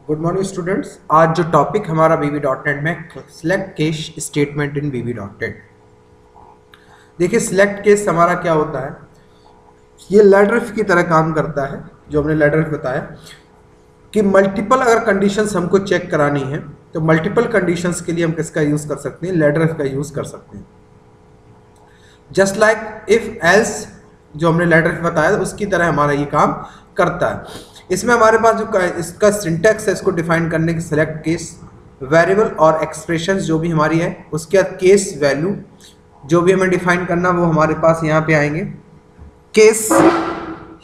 Good morning students. आज जो topic हमारा VB.NET में select case statement in VB.NET। देखिए सिलेक्ट केस हमारा क्या होता है, ये लेटर इफ की तरह काम करता है। जो हमने लेटर इफ बताया कि मल्टीपल अगर कंडीशंस हमको चेक करानी है तो मल्टीपल कंडीशंस के लिए हम किसका यूज कर सकते हैं, लेटर इफ का यूज कर सकते हैं। जस्ट लाइक इफ एल्स जो हमने लेटर इफ बताया उसकी तरह हमारा ये काम करता है। इसमें हमारे पास जो इसका सिंटैक्स है इसको डिफाइन करने की सिलेक्ट केस वेरिएबल और एक्सप्रेशंस जो भी हमारी है, उसके बाद केस वैल्यू जो भी हमें डिफाइन करना वो हमारे पास यहाँ पे आएंगे। केस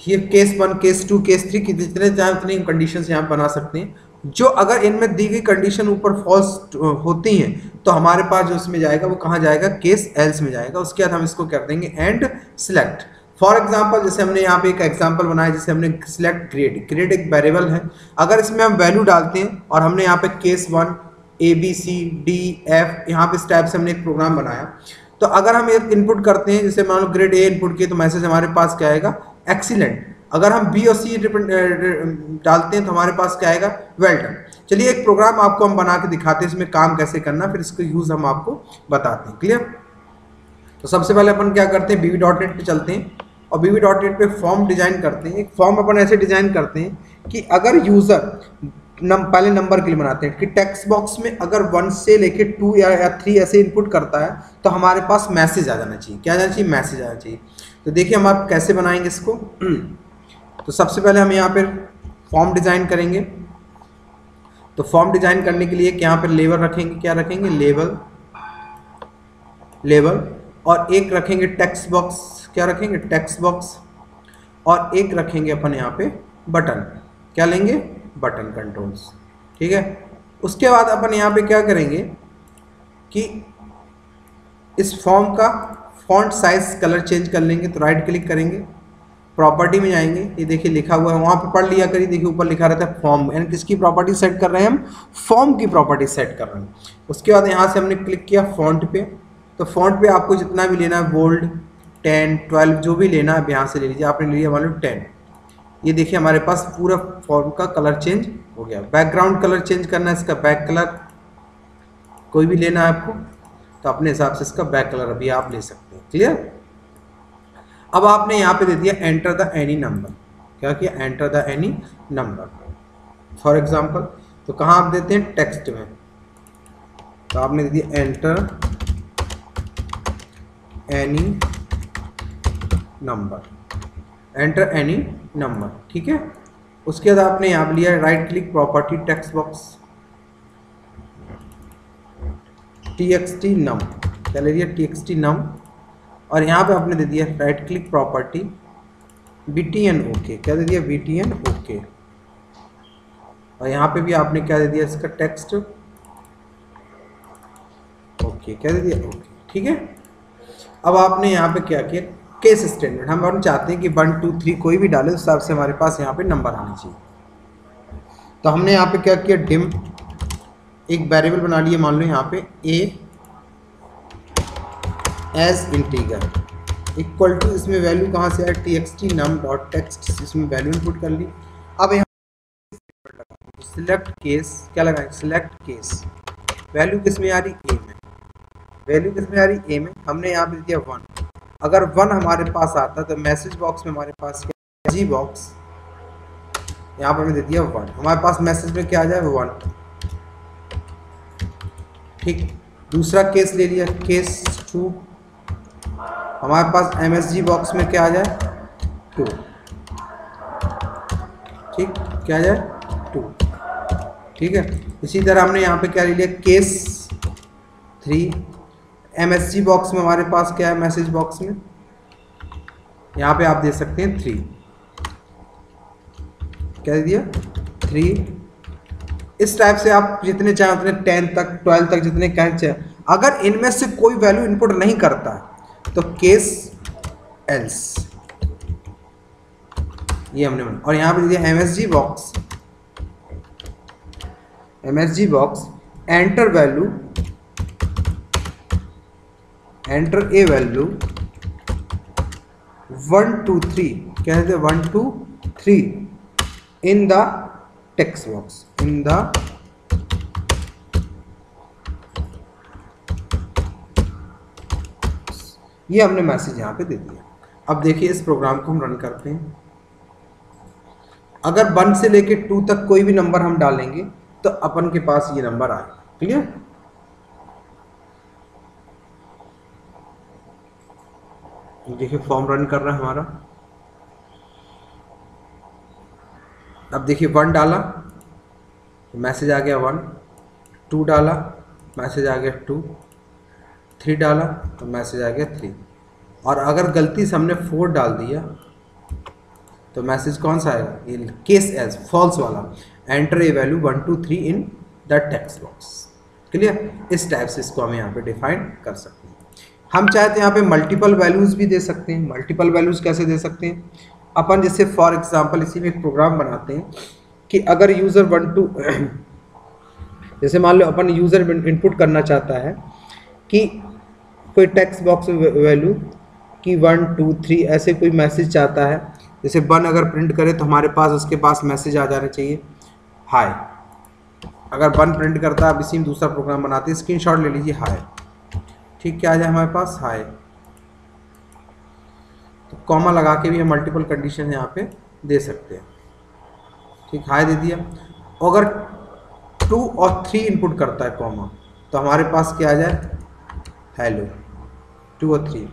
ये केस 1 केस 2 केस 3 की जितने चाहे उतनी कंडीशंस यहाँ बना सकते हैं। जो अगर इनमें दी गई कंडीशन ऊपर फॉल्स होती हैं तो हमारे पास जो इसमें जाएगा वो कहाँ जाएगा, केस एल्स में जाएगा। उसके बाद हम इसको कर देंगे एंड सिलेक्ट। फॉर एग्जाम्पल जैसे हमने यहाँ पे एक एग्जाम्पल बनाया, जैसे हमने सिलेक्ट ग्रेड, ग्रेड एक वेरिएबल है। अगर इसमें हम वैल्यू डालते हैं और हमने यहाँ पे केस 1 ABCDF यहाँ पे इस टाइप से हमने एक प्रोग्राम बनाया, तो अगर हम एक इनपुट करते हैं जैसे मान लो ग्रेड A इनपुट किए तो मैसेज हमारे पास क्या आएगा, एक्सीलेंट। अगर हम B और C डालते हैं तो हमारे पास क्या आएगा, वेल डन। चलिए एक प्रोग्राम आपको हम बना के दिखाते हैं इसमें काम कैसे करना, फिर इसका यूज हम आपको बताते हैं। क्लियर? तो सबसे पहले अपन क्या करते हैं, VB.NET पे चलते हैं और VB.NET पे फॉर्म डिजाइन करते हैं। एक फॉर्म अपन ऐसे डिजाइन करते हैं कि अगर यूजर पहले नंबर के लिए बनाते हैं कि टेक्स्ट बॉक्स में अगर 1 से लेके 2 या 3 ऐसे इनपुट करता है तो हमारे पास मैसेज आ जाना चाहिए। क्या आ जाना चाहिए, मैसेज आना चाहिए। तो देखिए हम आप कैसे बनाएंगे इसको। तो सबसे पहले हम यहाँ पर फॉर्म डिजाइन करेंगे। तो फॉर्म डिजाइन करने के लिए यहाँ पर लेबल रखेंगे, क्या रखेंगे, लेबल और एक रखेंगे टेक्स्ट बॉक्स, क्या रखेंगे, टेक्स्ट बॉक्स, और एक रखेंगे अपन यहाँ पे बटन, क्या लेंगे, बटन कंट्रोल्स। ठीक है। उसके बाद अपन यहाँ पे क्या करेंगे कि इस फॉर्म का फॉन्ट साइज कलर चेंज कर लेंगे। तो राइट क्लिक करेंगे, प्रॉपर्टी में जाएंगे, ये देखिए लिखा हुआ है वहाँ पे पढ़ लिया करिए। देखिए ऊपर लिखा रहता है फॉर्म, यानी किसकी प्रॉपर्टी सेट कर रहे हैं हम, फॉर्म की प्रॉपर्टी सेट कर रहे हैं। उसके बाद यहाँ से हमने क्लिक किया फॉन्ट पे। तो फॉन्ट पे आपको जितना भी लेना है, बोल्ड 10 12 जो भी लेना है यहाँ से ले लीजिए। आपने ले लिया मान लो 10। ये देखिए हमारे पास पूरा फॉर्म का कलर चेंज हो गया। बैकग्राउंड कलर चेंज करना है, इसका बैक कलर कोई भी लेना है आपको तो अपने हिसाब से इसका बैक कलर अभी आप ले सकते हैं। क्लियर? अब आपने यहाँ पे दे दिया एंटर द एनी नंबर, क्या किया, enter the any number for example. तो कहाँ आप देते हैं, टेक्स्ट में। तो आपने दे दिया enter any number, enter any number. ठीक है। उसके बाद आपने यहाँ लिया right click, property, text box, txt num, क्या ले लिया, txt num, और यहाँ पे आपने दे दिया right click, property, btn ok, क्या दे दिया, btn ok, और यहाँ पे भी आपने क्या दे दिया, इसका टेक्स्ट ओके, क्या दे दिया, ओके। ठीक है। अब आपने यहाँ पे क्या किया, केस स्टेटमेंट। हम चाहते हैं कि 1 2 3 कोई भी डाले उस हिसाब से हमारे पास यहाँ पे नंबर आने चाहिए। तो हमने यहाँ पे क्या किया, डिम एक वेरिएबल बना लिया, मान लो यहाँ पे a as integer equal to, इसमें वैल्यू कहाँ से आया, txt num डॉट टेक्स्ट, इसमें वैल्यू इनपुट कर ली। अब यहाँ सिलेक्ट केस, क्या लगाएंगे, सिलेक्ट केस, वैल्यू किस में आ रही, a में, वैल्यू किस में आ रही, a में। हमने यहाँ पे दिया 1। अगर 1 हमारे पास आता तो मैसेज बॉक्स में हमारे पास क्या, जी बॉक्स, यहाँ पर हमने दे दिया 1, हमारे पास मैसेज में क्या आ जाए, 1। ठीक। दूसरा केस ले लिया, केस 2, हमारे पास MSG बॉक्स में क्या आ जाए, 2। ठीक, क्या आ जाए, 2। ठीक है। इसी तरह हमने यहाँ पे क्या ले लिया, केस 3, MSG बॉक्स में हमारे पास क्या है, मैसेज बॉक्स में यहाँ पे आप दे सकते हैं 3, क्या दे दिया, 3। इस टाइप से आप जितने चाहे उतने 10 तक 12 तक जितने कहें चाहे। अगर इनमें से कोई वैल्यू इनपुट नहीं करता तो केस एल्स, ये हमने बना। और यहाँ पे दे दिया MSG box, enter value, enter a value 1 2 3, क्या है 1 2 3 in the text box, in the ये हमने मैसेज यहाँ पे दे दिया। अब देखिए इस प्रोग्राम को हम रन करते हैं। अगर 1 से लेके 2 तक कोई भी नंबर हम डालेंगे तो अपन के पास ये नंबर आएगा। क्लियर? देखिए फॉर्म रन कर रहा है हमारा। अब देखिए 1 डाला तो मैसेज आ गया 1, 2 डाला मैसेज आ गया 2, 3 डाला तो मैसेज आ गया 3, और अगर गलती से हमने 4 डाल दिया तो मैसेज कौन सा आएगा? ये केस एज फॉल्स वाला, enter a value 1 2 3 in the text box. Clear? इस टाइप से इसको हम यहाँ पे डिफाइन कर सकते हैं। हम चाहते हैं यहाँ पे मल्टीपल वैल्यूज भी दे सकते हैं। मल्टीपल वैल्यूज कैसे दे सकते हैं? अपन जैसे फॉर एग्जांपल इसी में एक प्रोग्राम बनाते हैं कि अगर यूज़र 1 2 जैसे मान लो अपन यूज़र इनपुट करना चाहता है कि कोई टेक्स्ट बॉक्स वैल्यू कि 1 2 3 ऐसे कोई मैसेज चाहता है, जैसे 1 अगर प्रिंट करे तो हमारे पास उसके पास मैसेज आ जाना चाहिए हाय। अगर 1 प्रिंट करता है, अब इसी में दूसरा प्रोग्राम बनाते हैं, स्क्रीनशॉट ले लीजिए हाय, ठीक, क्या आ जाए हमारे पास हाय। तो कॉमा लगा के भी हम मल्टीपल कंडीशन यहाँ पे दे सकते हैं। ठीक, हाय दे दिया। अगर 2 और 3 इनपुट करता है कॉमा, तो हमारे पास क्या आ जाए? हेलो 2 और 3।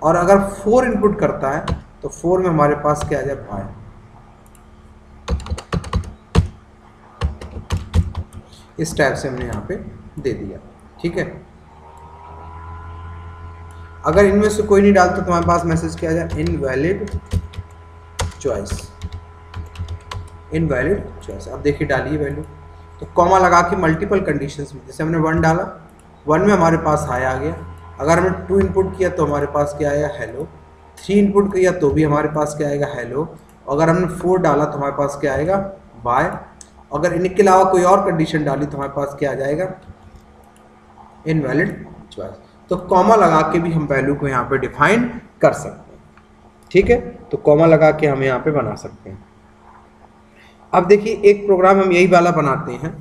और अगर 4 इनपुट करता है तो 4 में हमारे पास क्या आ जाए? बाय। इस टाइप से हमने यहाँ पे दे दिया। ठीक है, अगर इनमें से कोई नहीं डालता तो हमारे पास मैसेज क्या आ जाए? Invalid choice, invalid choice. अब देखिए डालिए वैल्यू, तो कॉमा लगा के मल्टीपल कंडीशंस में, जैसे हमने 1 डाला, 1 में हमारे पास हाय आ गया। अगर हमने 2 इनपुट किया तो हमारे पास क्या आएगा? हेलो। 3 इनपुट किया तो भी हमारे पास क्या आएगा? हेलो। अगर हमने 4 डाला तो हमारे पास क्या आएगा? बाय। अगर इनके अलावा कोई और कंडीशन डाली तो हमारे पास क्या आ जाएगा? Invalid choice. तो कॉमा लगा के भी हम वैल्यू को यहाँ पे डिफाइन कर सकते हैं। ठीक है, तो कॉमा लगा के हम यहाँ पे बना सकते हैं। अब देखिए एक प्रोग्राम हम यही वाला बनाते हैं,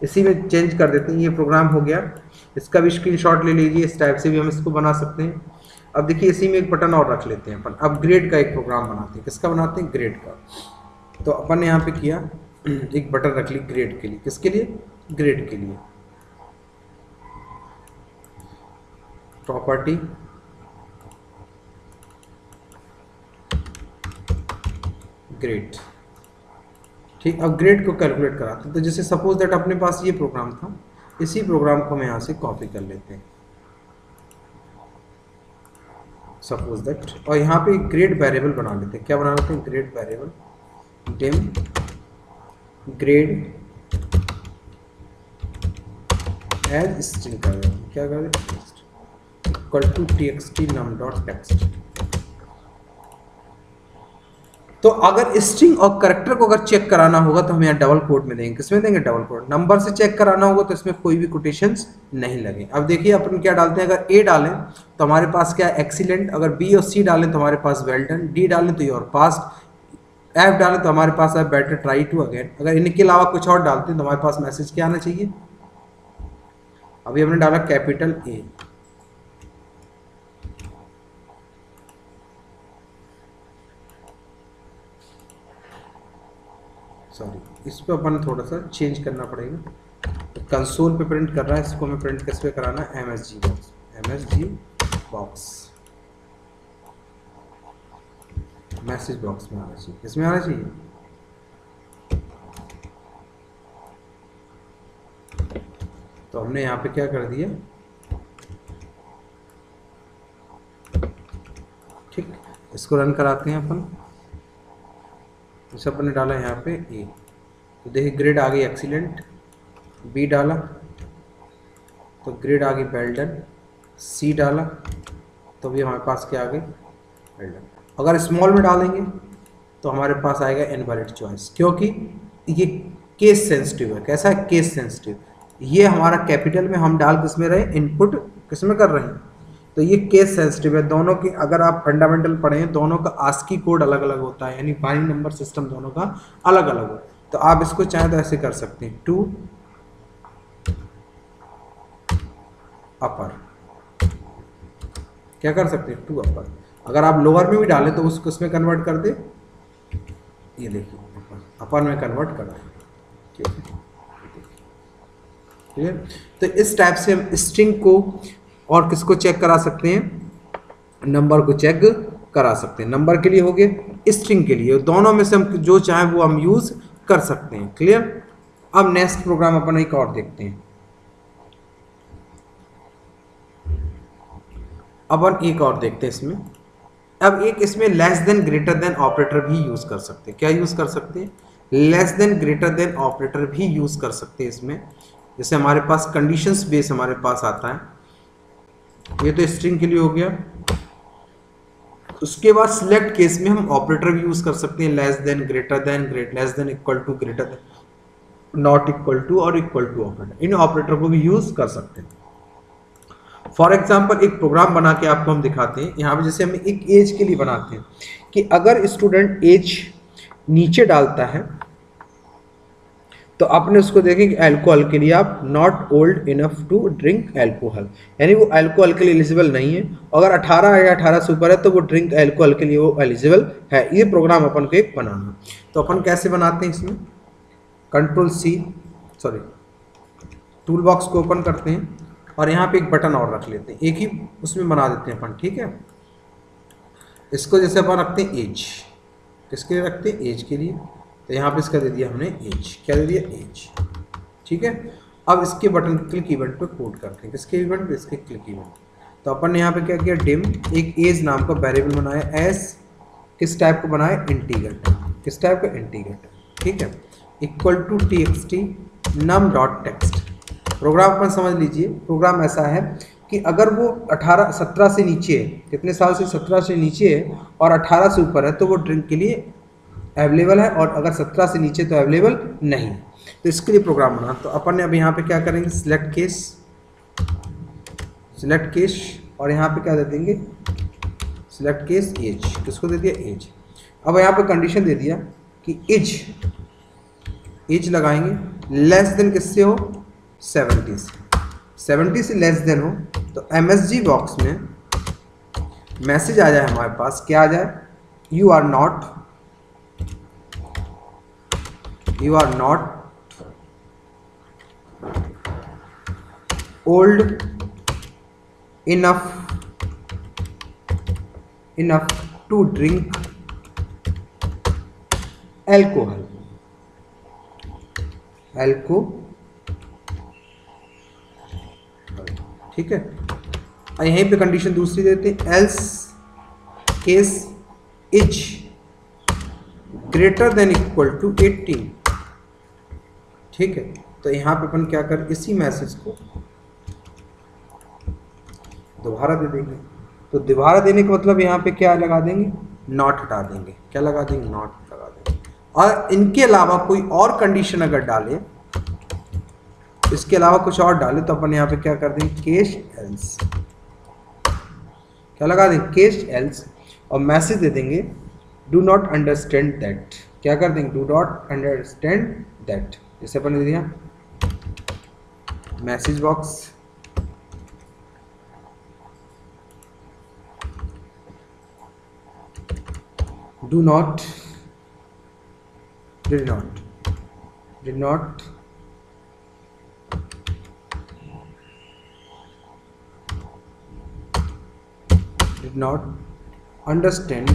इसी में चेंज कर देते हैं। ये प्रोग्राम हो गया, इसका भी स्क्रीनशॉट ले लीजिए। इस टाइप से भी हम इसको बना सकते हैं। अब देखिए इसी में एक बटन और रख लेते हैं अपन। अब ग्रेड का एक प्रोग्राम बनाते हैं। किसका बनाते हैं? ग्रेड का। तो अपन ने यहाँ पे किया, एक बटन रख ली ग्रेड के लिए। किसके लिए? ग्रेड के लिए। Property, grade. ठीक, अब ग्रेड को कैलकुलेट कराते हैं। तो जैसे सपोज दैट अपने पास ये प्रोग्राम था, इसी प्रोग्राम को हम यहाँ से कॉपी कर लेते हैं सपोज दैट, और यहाँ पे एक ग्रेड वेरिएबल बना लेते हैं। क्या बना लेते हैं? Grade variable dim grade as string कर देते हैं। क्या कर देते हैं? Equal to txt num dot text. तो अगर स्ट्रिंग और कैरेक्टर को अगर चेक कराना होगा तो हम यहाँ डबल कोट में देंगे। किसमें देंगे? Double quote. नंबर से चेक कराना होगा तो इसमें कोई भी कोटेशंस नहीं लगे। अब देखिए अपन क्या डालते हैं, अगर ए डालें तो हमारे पास क्या है? एक्सीलेंट। अगर बी और सी डालें तो हमारे पास वेल डन। डी डालें तो योर पास्ट। एफ डालें तो हमारे पास है बेटर ट्राई टू अगेन। अगर इनके अलावा कुछ और डालते हैं तो हमारे पास मैसेज क्या आना चाहिए? अभी हमने डाला कैपिटल ए, सॉरी, इस पर अपन थोड़ा सा चेंज करना पड़ेगा। तो कंसोल पे प्रिंट कर रहा है, इसको हमें प्रिंट किस पे कराना है? MSG box. MSG box message box में आना चाहिए। किसमें आना चाहिए? तो हमने यहाँ पे क्या कर दिया? ठीक, इसको रन कराते हैं अपन। जैसे अपन ने डाला यहाँ पे ए, तो देखिए ग्रेड आ गई एक्सीलेंट। बी डाला तो ग्रेड आ गई वेल डन। सी डाला तो भी हमारे पास क्या आ गई? Well done. अगर स्मॉल में डालेंगे तो हमारे पास आएगा इनवैलिड चॉइस, क्योंकि ये केस सेंसिटिव है। कैसा है? Case sensitive. ये हमारा कैपिटल में हम डाल किसमें रहे? इनपुट किसमें कर रहे हैं? तो ये केस सेंसिटिव है दोनों की। अगर आप फंडामेंटल पढ़ें दोनों का आस्की कोड अलग अलग होता है, यानी बाइनरी नंबर सिस्टम दोनों का अलग अलग हो। तो आप इसको चाहें तो ऐसे कर सकते हैं, 2 अपर, क्या कर सकते हैं 2 अपर। अगर आप लोअर में भी डालें तो उसको उसमें कन्वर्ट कर दे, ये देखिए अपर में कन्वर्ट कर दे, ठीक है। ठीक है, तो इस टाइप से हम स्ट्रिंग को और किसको चेक करा सकते हैं, नंबर को चेक करा सकते हैं। नंबर के लिए हो गए, स्ट्रिंग के लिए, दोनों में से हम जो चाहें वो हम यूज कर सकते हैं। क्लियर। अब नेक्स्ट प्रोग्राम अपन एक और देखते हैं। अपन एक और देखते हैं इसमें। अब एक इसमें less than greater then operator भी यूज कर सकते हैं। क्या यूज कर सकते हैं, less than greater then operator भी यूज कर सकते हैं इसमें। जैसे हमारे पास कंडीशंस बेस हमारे पास आता है, ये तो स्ट्रिंग के लिए हो गया। उसके बाद सिलेक्ट केस में हम ऑपरेटर भी यूज कर सकते हैं, less than, greater than, less than, equal to, greater than, not equal to और equal to operator. In operator को भी यूज कर सकते हैं। फॉर एग्जाम्पल एक प्रोग्राम बना के आपको हम दिखाते हैं। यहाँ पे जैसे हम एक एज के लिए बनाते हैं कि अगर स्टूडेंट एज नीचे डालता है तो आपने उसको देखें कि अल्कोहल के लिए आप not old enough to drink alcohol, यानी वो अल्कोहल के लिए एलिजिबल नहीं है। अगर 18 या 18 से ऊपर है तो वो ड्रिंक अल्कोहल के लिए वो एलिजिबल है। ये प्रोग्राम अपन को एक बनाना। तो अपन कैसे बनाते हैं इसमें, control C, sorry, tool box को ओपन करते हैं और यहाँ पे एक बटन और रख लेते हैं, एक ही उसमें बना देते हैं अपन। ठीक है, इसको जैसे अपन रखते हैं एज, किसके लिए रखते हैं, एज के लिए। तो यहाँ पे इसका दे दिया हमने एज, क्या दे दिया, एज। ठीक है, अब इसके बटन क्लिक इवेंट पे कोड करते हैं, किसके इवेंट पे, इसके क्लिक इवेंट। तो अपन ने यहाँ पे क्या किया, डिम एक एज नाम का वेरिएबल बनाया, एस किस टाइप को बनाया, इंटीगर, किस टाइप का, इंटीगर। ठीक है, equal to txt num dot text. Program अपन समझ लीजिए, प्रोग्राम ऐसा है कि अगर वो 17 से नीचे है, कितने साल से, 17 से नीचे है और 18 से ऊपर है तो वो ड्रिंक के लिए अवेलेबल है, और अगर 17 से नीचे तो अवेलेबल नहीं। तो इसके लिए प्रोग्राम बना। तो अपन ने अब यहाँ पे क्या करेंगे, सिलेक्ट केस, सिलेक्ट केस, और यहाँ पे क्या दे देंगे, सिलेक्ट केस एज, किसको दे दिया, एज। अब यहाँ पे कंडीशन दे दिया कि एज, एज लगाएंगे लेस देन किससे हो, 70 से, 70 से लेस देन हो। तो MSG बॉक्स में मैसेज आ जाए हमारे पास, क्या आ जाए, you are not old enough to drink alcohol, ठीक है। और यहीं पे कंडीशन दूसरी देते हैं, else case is greater than equal to 18। ठीक है, तो यहाँ पे अपन क्या कर, इसी मैसेज को दोबारा दे देंगे। तो दोबारा देने का मतलब यहाँ पे क्या लगा देंगे, नॉट हटा देंगे, क्या लगा देंगे, नॉट लगा देंगे। और इनके अलावा कोई और कंडीशन अगर डाले, इसके अलावा कुछ और डाले, तो अपन यहाँ पे क्या कर देंगे, केस एल्स, क्या लगा देंगे, केस एल्स, और मैसेज दे देंगे डू नॉट अंडरस्टैंड दैट, क्या कर देंगे, डू नॉट अंडरस्टैंड दैट। जैसे अपन ने दिया message box, do not, did not understand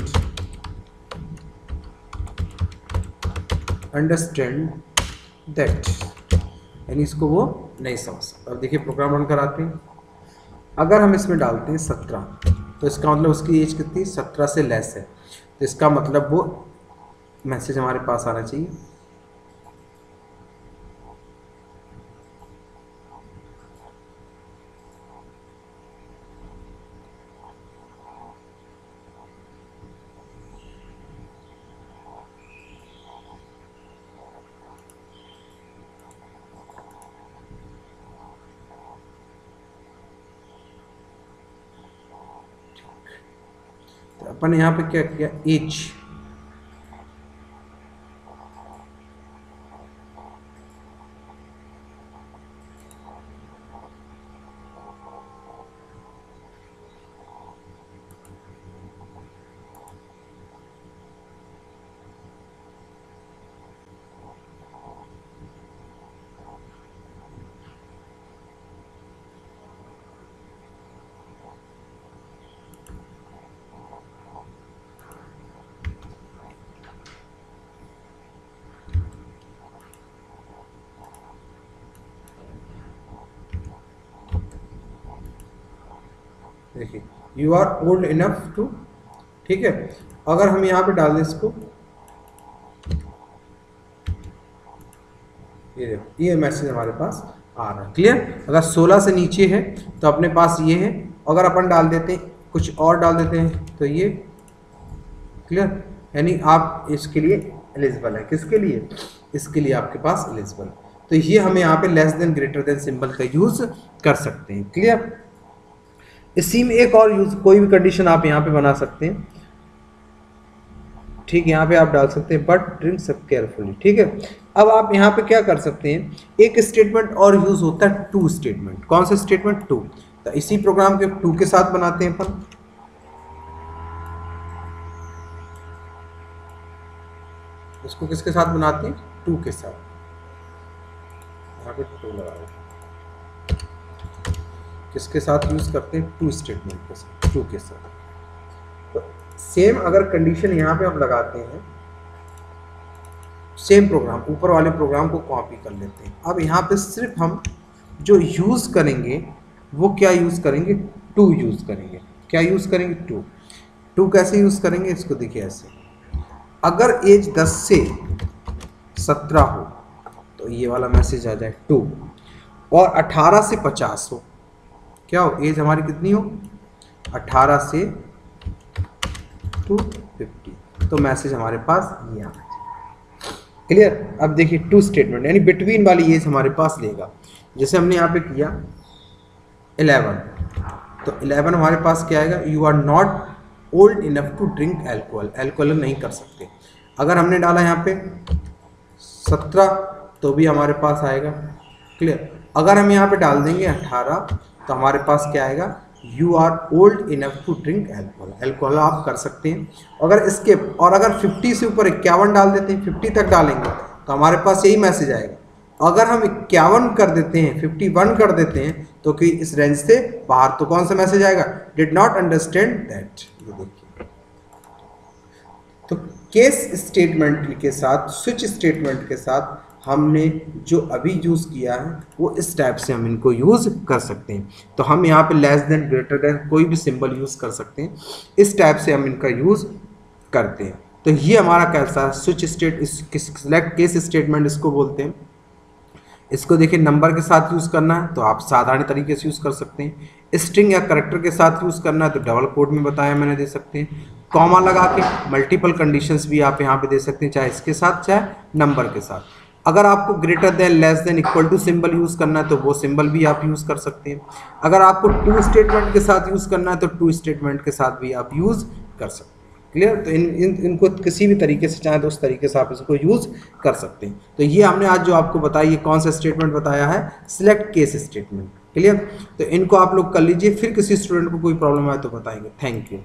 that, यानी इसको वो नहीं समझ सकता। अब देखिए प्रोग्राम रन कराते हैं। अगर हम इसमें डालते हैं 17, तो इसका मतलब उसकी एज कितनी, 17 से लेस है। तो इसका मतलब वो मैसेज हमारे पास आना चाहिए, अपन यहाँ पे क्या किया, एज, देखिए you are old enough to, ठीक है। अगर हम यहाँ पे डाल दें इसको, ये देखो ये मैसेज हमारे पास आ रहा है, क्लियर। अगर 16 से नीचे है तो अपने पास ये है, अगर अपन डाल देते हैं कुछ और डाल देते हैं तो ये, क्लियर, यानी आप इसके लिए एलिजिबल है। किसके लिए, इसके लिए आपके पास एलिजिबल। तो ये हमें यहाँ पे less than greater then symbol का यूज कर सकते हैं, क्लियर। इसी में एक और यूज, कोई भी कंडीशन आप यहाँ पे बना सकते हैं, ठीक, यहाँ पे आप डाल सकते हैं बट ड्रिंक सब केयरफुली, ठीक है। अब आप यहाँ पे क्या कर सकते हैं, एक स्टेटमेंट और यूज होता है टू स्टेटमेंट। कौन सा स्टेटमेंट, टू। तो इसी प्रोग्राम के टू के साथ बनाते हैं अपन, इसको किसके साथ बनाते हैं, टू के साथ। यहाँ पे टू लगा रहे हैं, किसके साथ यूज करते हैं, टू स्टेटमेंट के साथ, टू के साथ। तो सेम अगर कंडीशन यहाँ पे हम लगाते हैं, सेम प्रोग्राम, ऊपर वाले प्रोग्राम को कॉपी कर लेते हैं। अब यहाँ पे सिर्फ हम जो यूज करेंगे वो क्या यूज करेंगे, टू यूज करेंगे। क्या यूज करेंगे, टू। टू कैसे यूज करेंगे, इसको देखिए ऐसे, अगर एज 10 से 17 हो तो ये वाला मैसेज आ जाए टू, और 18 से 50 हो, क्या हो, एज हमारी कितनी हो, 18 से 250, तो मैसेज हमारे पास ये आना चाहिए, क्लियर। अब देखिए टू स्टेटमेंट यानी बिटवीन वाली एज हमारे पास लेगा। जैसे हमने यहाँ पे किया 11, तो 11 हमारे पास क्या आएगा, you are not old enough to drink alcohol, alcohol नहीं कर सकते। अगर हमने डाला यहाँ पे 17 तो भी हमारे पास आएगा, क्लियर। अगर हम यहाँ पे डाल देंगे 18 तो हमारे पास क्या आएगा, you are old enough to drink alcohol, alcohol आप कर सकते हैं। अगर इसके, और अगर 50 से ऊपर 51 डाल देते हैं, 50 तक डालेंगे तो हमारे पास यही मैसेज आएगा। अगर हम 51 कर देते हैं, 51 कर देते हैं, तो कि इस रेंज से बाहर, तो कौन सा मैसेज आएगा, डिड नॉट अंडरस्टैंड दैट। ये देखिए, तो केस स्टेटमेंट के साथ, स्विच स्टेटमेंट के साथ हमने जो अभी यूज़ किया है वो इस टाइप से हम इनको यूज़ कर सकते हैं। तो हम यहाँ पे लेस देन, ग्रेटर देन, कोई भी सिंबल यूज़ कर सकते हैं, इस टाइप से हम इनका यूज़ करते हैं। तो ये हमारा कैसा switch state, select case statement इसको बोलते हैं। इसको देखिए नंबर के साथ यूज़ करना है तो आप साधारण तरीके से यूज़ कर सकते हैं, स्ट्रिंग या करैक्टर के साथ यूज़ करना है तो डबल कोड में बताया मैंने दे सकते हैं, कॉमा लगा के मल्टीपल कंडीशंस भी आप यहाँ पे दे सकते हैं, चाहे इसके साथ चाहे नंबर के साथ। अगर आपको greater than, less than, equal to symbol use करना है तो वो सिंबल भी आप यूज़ कर सकते हैं। अगर आपको टू स्टेटमेंट के साथ यूज़ करना है तो टू स्टेटमेंट के साथ भी आप यूज़ कर सकते हैं, क्लियर। तो इनको किसी भी तरीके से चाहे तो उस तरीके से आप इसको यूज़ कर सकते हैं। तो ये हमने आज जो आपको बताया, ये कौन सा स्टेटमेंट बताया है, सिलेक्ट केस स्टेटमेंट, क्लियर। तो इनको आप लोग कर लीजिए, फिर किसी स्टूडेंट को कोई प्रॉब्लम आए तो बताएंगे। Thank you.